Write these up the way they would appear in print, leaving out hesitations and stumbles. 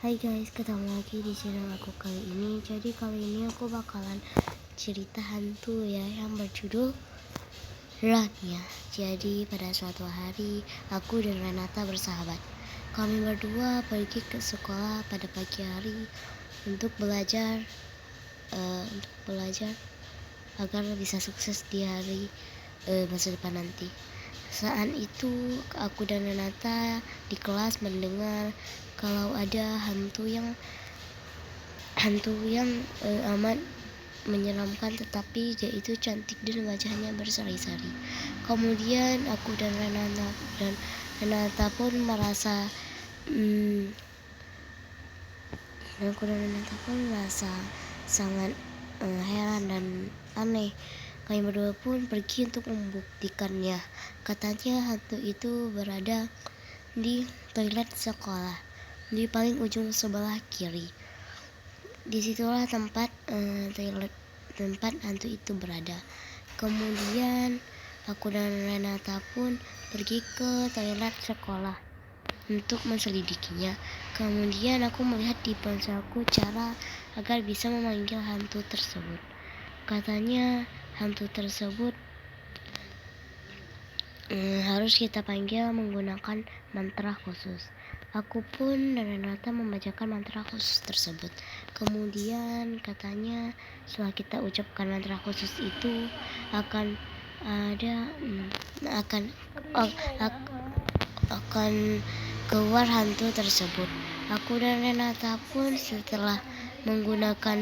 Hai guys, ketemu lagi di channel aku kali ini. Jadi kali ini aku bakalan cerita hantu ya yang berjudul Rania. Jadi pada suatu hari aku dan Renata bersahabat. Kami berdua pergi ke sekolah pada pagi hari untuk belajar agar bisa sukses di hari masa depan nanti. Saat itu aku dan Renata di kelas mendengar kalau ada hantu yang amat menyeramkan, tetapi dia itu cantik dan wajahnya berseri-seri. Kemudian aku dan Renata pun merasa sangat heran dan aneh. Kami berdua pun pergi untuk membuktikannya. Katanya hantu itu berada di toilet sekolah di paling ujung sebelah kiri. Disitulah tempat hantu itu berada. Kemudian aku dan Renata pun pergi ke toilet sekolah untuk menselidikinya. Kemudian aku melihat di ponselku cara agar bisa memanggil hantu tersebut. Katanya hantu tersebut harus kita panggil menggunakan mantra khusus. Aku pun dan Renata membacakan mantra khusus tersebut. Kemudian katanya setelah kita ucapkan mantra khusus itu akan keluar hantu tersebut. Aku dan Renata pun setelah mengucapkan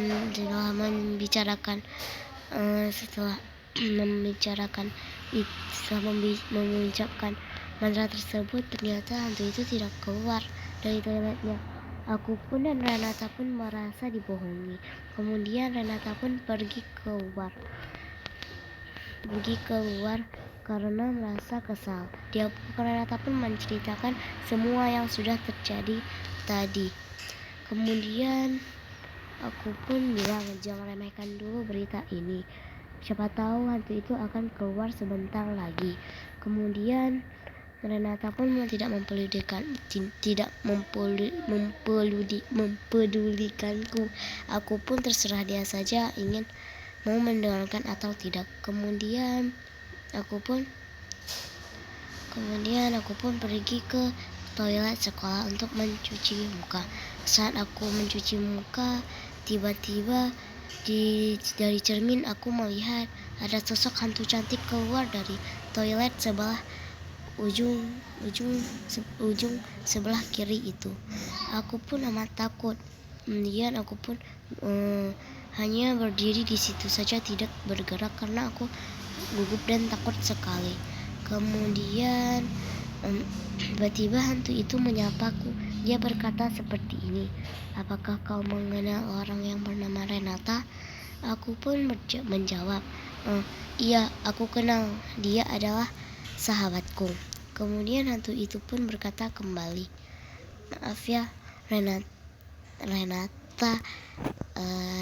mantra tersebut, ternyata hantu itu tidak keluar dari toiletnya. Aku pun dan Renata pun merasa dibohongi. Kemudian Renata pun pergi keluar karena merasa kesal. Renata pun menceritakan semua yang sudah terjadi tadi. Kemudian aku pun bilang, jangan remehkan dulu berita ini, siapa tahu hantu itu akan keluar sebentar lagi. Kemudian Renata pun tidak mempedulikanku. Aku pun terserah dia saja ingin mau mendengarkan atau tidak. Kemudian aku pun pergi ke toilet sekolah untuk mencuci muka. Saat aku mencuci muka, tiba-tiba dari cermin aku melihat ada sosok hantu cantik keluar dari toilet sebelah ujung sebelah kiri itu. Aku pun amat takut. Kemudian aku pun hanya berdiri di situ saja, tidak bergerak karena aku gugup dan takut sekali. Kemudian tiba-tiba hantu itu menyapaku. Dia berkata seperti ini, apakah kau mengenal orang yang bernama Renata? Aku pun menjawab, iya, aku kenal, dia adalah sahabatku. Kemudian hantu itu pun berkata kembali, maaf ya Renata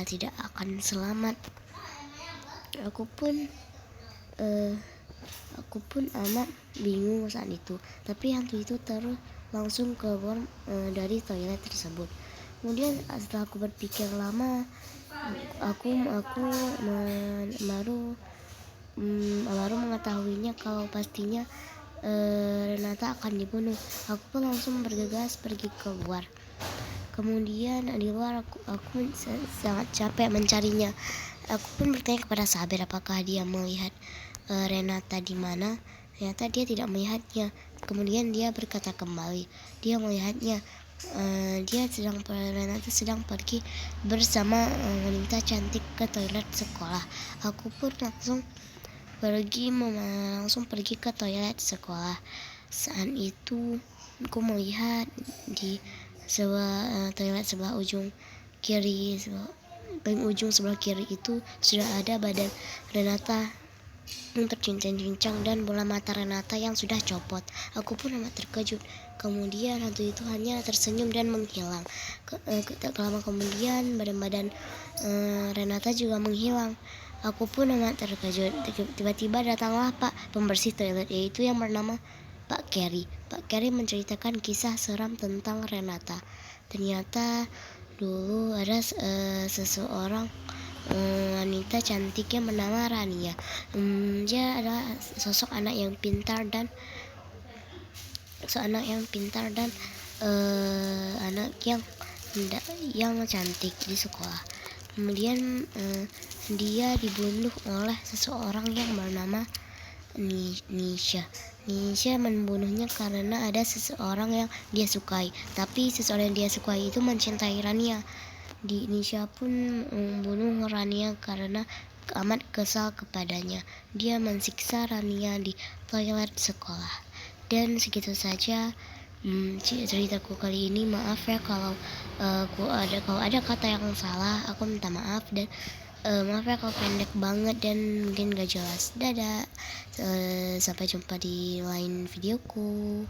tidak akan selamat. Aku pun amat bingung saat itu, tapi hantu itu terus langsung keluar dari toilet tersebut. Kemudian setelah aku berpikir lama, aku baru mengetahuinya kalau pastinya Renata akan dibunuh. Aku pun langsung bergegas pergi keluar. Kemudian di luar aku sangat capek mencarinya. Aku pun bertanya kepada sahabat apakah dia melihat Renata di mana. Ternyata dia tidak melihatnya. Kemudian dia berkata kembali, dia melihatnya. Renata sedang pergi bersama wanita cantik ke toilet sekolah. Aku pun langsung pergi ke toilet sekolah. Saat itu aku melihat di toilet sebelah ujung sebelah kiri itu sudah ada badan Renata yang tercincang-cincang dan bola mata Renata yang sudah copot. Aku pun amat terkejut. Kemudian hantu itu hanya tersenyum dan menghilang. Lama kemudian badan Renata juga menghilang. Aku pun amat terkejut. Tiba-tiba datanglah Pak pembersih toilet, yaitu yang bernama Pak Kerry. Pak Kerry menceritakan kisah seram tentang Renata. Ternyata dulu ada seseorang wanita cantik yang bernama Rania. Dia adalah sosok anak yang pintar dan anak yang cantik di sekolah. Kemudian dia dibunuh oleh seseorang yang bernama Nisha. Nisha membunuhnya karena ada seseorang yang dia sukai. Tapi seseorang yang dia sukai itu mencintai Rania. Nisha pun membunuh Rania karena amat kesal kepadanya. Dia mensiksa Rania di toilet sekolah. Dan segitu saja ceritaku kali ini. Maaf ya kalau ada kata yang salah, aku minta maaf. Dan maaf ya kalau pendek banget dan mungkin gak jelas. Dadah, sampai jumpa di lain videoku.